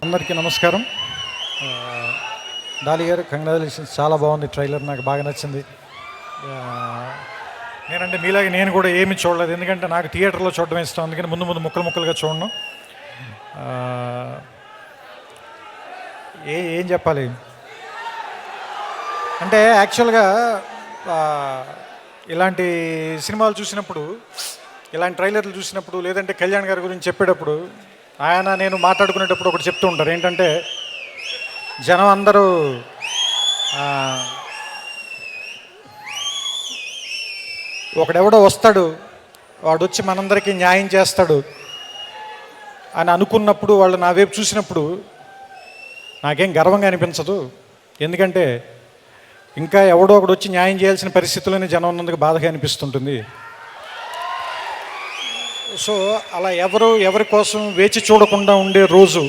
అందరికీ నమస్కారం. డాలి గారు, కంగ్రాచులేషన్స్. చాలా బాగుంది ట్రైలర్, నాకు బాగా నచ్చింది. నేనంటే మీలాగే నేను కూడా ఏమీ చూడలేదు, ఎందుకంటే నాకు థియేటర్లో చూడడం ఇష్టం. అందుకని ముందు ముక్కలుగా చూడను. ఏం చెప్పాలి అంటే, యాక్చువల్గా ఇలాంటి సినిమాలు చూసినప్పుడు, ఇలాంటి ట్రైలర్లు చూసినప్పుడు, లేదంటే కళ్యాణ్ గారి గురించి చెప్పేటప్పుడు ఆయన నేను మాట్లాడుకునేటప్పుడు ఒకటి చెప్తూ ఉంటారు. ఏంటంటే, జనం అందరూ ఒకడెవడో వస్తాడు, వాడు వచ్చి మనందరికీ న్యాయం చేస్తాడు అని అనుకున్నప్పుడు, వాళ్ళు నా వైపు చూసినప్పుడు నాకేం గర్వంగా అనిపించదు. ఎందుకంటే ఇంకా ఎవడో ఒకడు వచ్చి న్యాయం చేయాల్సిన పరిస్థితుల్లోనే జనం ఉన్నందుకు బాధగా అనిపిస్తుంటుంది. సో అలా ఎవరి కోసం వేచి చూడకుండా ఉండే రోజు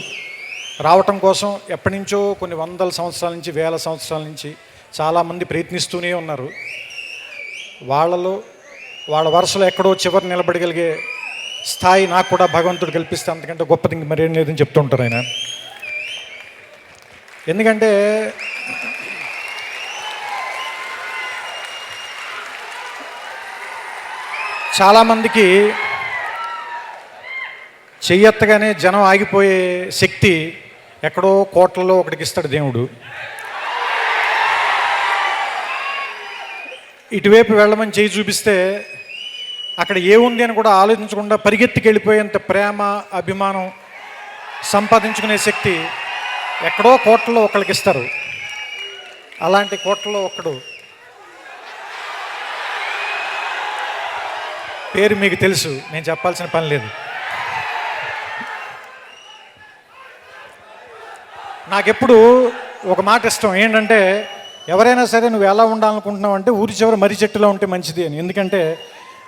రావటం కోసం ఎప్పటి నుంచో కొన్ని వందల సంవత్సరాల నుంచి, వేల సంవత్సరాల నుంచి చాలామంది ప్రయత్నిస్తూనే ఉన్నారు. వాళ్ళ వరుసలో ఎక్కడో చివరి నిలబడగలిగే స్థాయి నాకు కూడా భగవంతుడు కల్పిస్తే అంతకంటే గొప్పది ఇంక మరేం లేదని చెప్తూ ఉంటారు ఆయన. ఎందుకంటే చాలామందికి చెయ్యెత్తగానే జనం ఆగిపోయే శక్తి ఎక్కడో కోట్లలో ఒకటికి ఇస్తాడు దేవుడు. ఇటువైపు వెళ్ళమని చేయి చూపిస్తే అక్కడ ఏముంది అని కూడా ఆలోచించకుండా పరిగెత్తికి వెళ్ళిపోయేంత ప్రేమ, అభిమానం సంపాదించుకునే శక్తి ఎక్కడో కోట్లలో ఒకరికి ఇస్తారు. అలాంటి కోట్లలో ఒక్కడు పేరు మీకు తెలుసు, నేను చెప్పాల్సిన పని లేదు. నాకెప్పుడు ఒక మాట ఇష్టం, ఏంటంటే ఎవరైనా సరే నువ్వు ఎలా ఉండాలనుకుంటున్నావు అంటే ఊరి చివరి మర్రి చెట్టులో ఉంటే మంచిది అని. ఎందుకంటే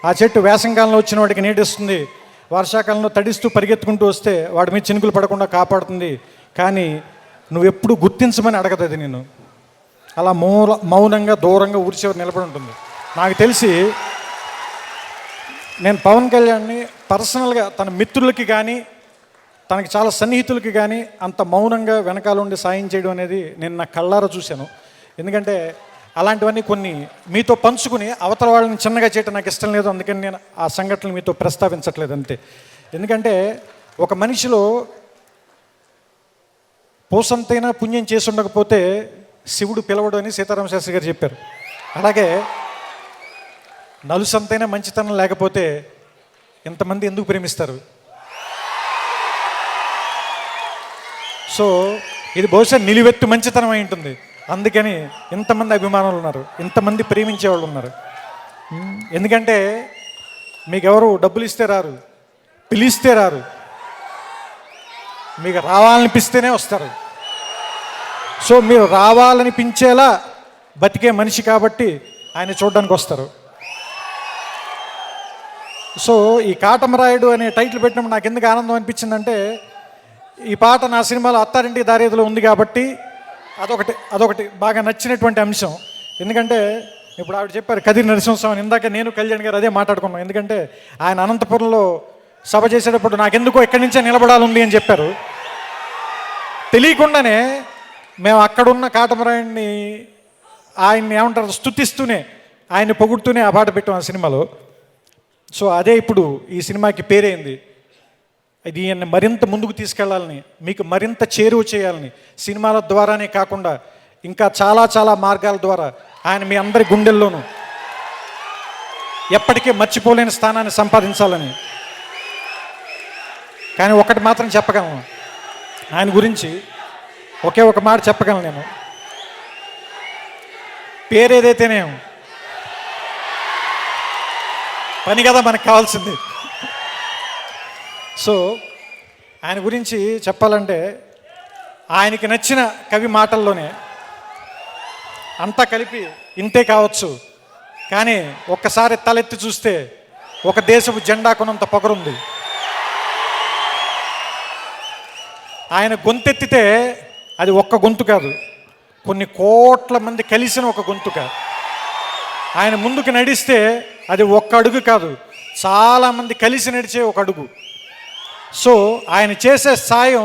ఆ చెట్టు వేసంకాలంలో వచ్చిన వాడికి నీటిస్తుంది, వర్షాకాలంలో తడిస్తూ పరిగెత్తుకుంటూ వస్తే వాడి మీద చినుకులు పడకుండా కాపాడుతుంది. కానీ నువ్వెప్పుడు గుర్తించమని అడగదు అది. నేను అలా మౌనంగా దూరంగా ఊరి చివరి నిలబడి ఉంటుంది. నాకు తెలిసి నేను పవన్ కళ్యాణ్ని పర్సనల్గా తన మిత్రులకి కానీ, తనకి చాలా సన్నిహితులకి కానీ అంత మౌనంగా వెనకాల ఉండి సాయం చేయడం అనేది నేను నా కళ్ళారా చూశాను. ఎందుకంటే అలాంటివన్నీ కొన్ని మీతో పంచుకుని అవతల వాళ్ళని చిన్నగా చేయటం నాకు ఇష్టం లేదు. అందుకని నేను ఆ సంఘటనలు మీతో ప్రస్తావించట్లేదు అంతే. ఎందుకంటే ఒక మనిషిలో పూసంతైనా పుణ్యం చేసి ఉండకపోతే శివుడు పిలవడు అని సీతారామ శాస్త్రి గారు చెప్పారు. అలాగే నలుసంతైనా మంచితనం లేకపోతే ఎంతమంది ఎందుకు ప్రేమిస్తారు? సో ఇది బహుశా నిలువెత్తు మంచితనం అయి ఉంటుంది. అందుకని ఇంతమంది అభిమానులు ఉన్నారు, ఇంతమంది ప్రేమించేవాళ్ళు ఉన్నారు. ఎందుకంటే మీకు ఎవరు డబ్బులు ఇస్తే రారు, పిలిస్తే రారు, మీకు రావాలనిపిస్తేనే వస్తారు. సో మీరు రావాలనిపించేలా బతికే మనిషి కాబట్టి ఆయన చూడడానికి వస్తారు. సో ఈ కాటమరాయుడు అనే టైటిల్ పెట్టినప్పుడు నాకు ఎందుకు ఆనందం అనిపించిందంటే, ఈ పాట నా సినిమాలో అత్తారింటి దారేదిలో ఉంది కాబట్టి అదొకటి బాగా నచ్చినటువంటి అంశం. ఎందుకంటే ఇప్పుడు ఆవిడ చెప్పారు కదిరి నరసింహస్వామి, ఇందాక నేను కళ్యాణ్ గారు అదే మాట్లాడుకున్నాం. ఎందుకంటే ఆయన అనంతపురంలో సభ చేసేటప్పుడు నాకెందుకో ఎక్కడి నుంచే నిలబడాలి అని చెప్పారు. తెలియకుండానే మేము అక్కడున్న కాటమరాయుడిని ఆయన్ని ఏమంటారు స్తుతిస్తూనే, ఆయన్ని పొగుడుతూనే ఆ పాట పెట్టాం ఆ సినిమాలో. సో అదే ఇప్పుడు ఈ సినిమాకి పేరైంది. ఇది మరింత ముందుకు తీసుకెళ్లాలని, మీకు మరింత చేరువ చేయాలని, సినిమాల ద్వారానే కాకుండా ఇంకా చాలా మార్గాల ద్వారా ఆయన మీ అందరి గుండెల్లోనూ ఎప్పటికీ మర్చిపోలేని స్థానాన్ని సంపాదించాలని. కానీ ఒకటి మాత్రం చెప్పగలను, ఆయన గురించి ఒకే ఒక మాట చెప్పగలను నేను. పేరేదైతేనే పని కదా మనకు కావాల్సింది. సో ఆయన గురించి చెప్పాలంటే, ఆయనకి నచ్చిన కవి మాటల్లోనే అంతా కలిపి ఇంతే కావచ్చు, కానీ ఒక్కసారి తలెత్తి చూస్తే ఒక దేశపు జెండా కొనంత పొగరుంది. ఆయన గొంతెత్తితే అది ఒక్క గొంతు కాదు, కొన్ని కోట్ల మంది కలిసిన ఒక గొంతుక. ఆయన ముందుకు నడిస్తే అది ఒక్క అడుగు కాదు, చాలామంది కలిసి నడిచే ఒక అడుగు. సో ఆయన చేసే సాయం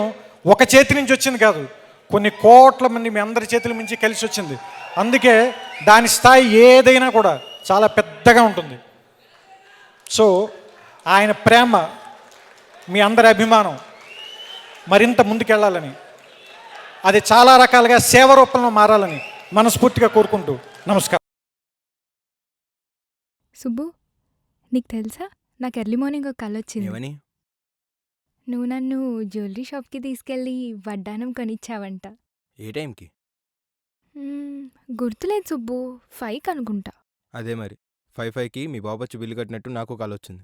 ఒక చేతి నుంచి వచ్చింది కాదు, కొన్ని కోట్ల మంది మీ అందరి చేతుల నుంచి కలిసి వచ్చింది. అందుకే దాని స్థాయి ఏదైనా కూడా చాలా పెద్దగా ఉంటుంది. సో ఆయన ప్రేమ, మీ అందరి అభిమానం మరింత ముందుకెళ్ళాలని, అది చాలా రకాలుగా సేవ రూపంలో మారాలని మనస్ఫూర్తిగా కోరుకుంటూ నమస్కారం. సుబ్బు, నీకు తెలుసా నాకు ఎర్లీ మార్నింగ్ ఒక కల వచ్చింది. ఏమని? నువ్వు నన్ను జ్యువెలరీ షాప్కి తీసుకెళ్ళి వడ్డానం కొనిచ్చావంట. ఏ టైంకి? గుర్తులేదు సుబ్బు, 5 అనుకుంటా. అదే మరి 5కి మీ బాబొచ్చి బిల్లు కట్టినట్టు నాకు కాల్ వచ్చింది.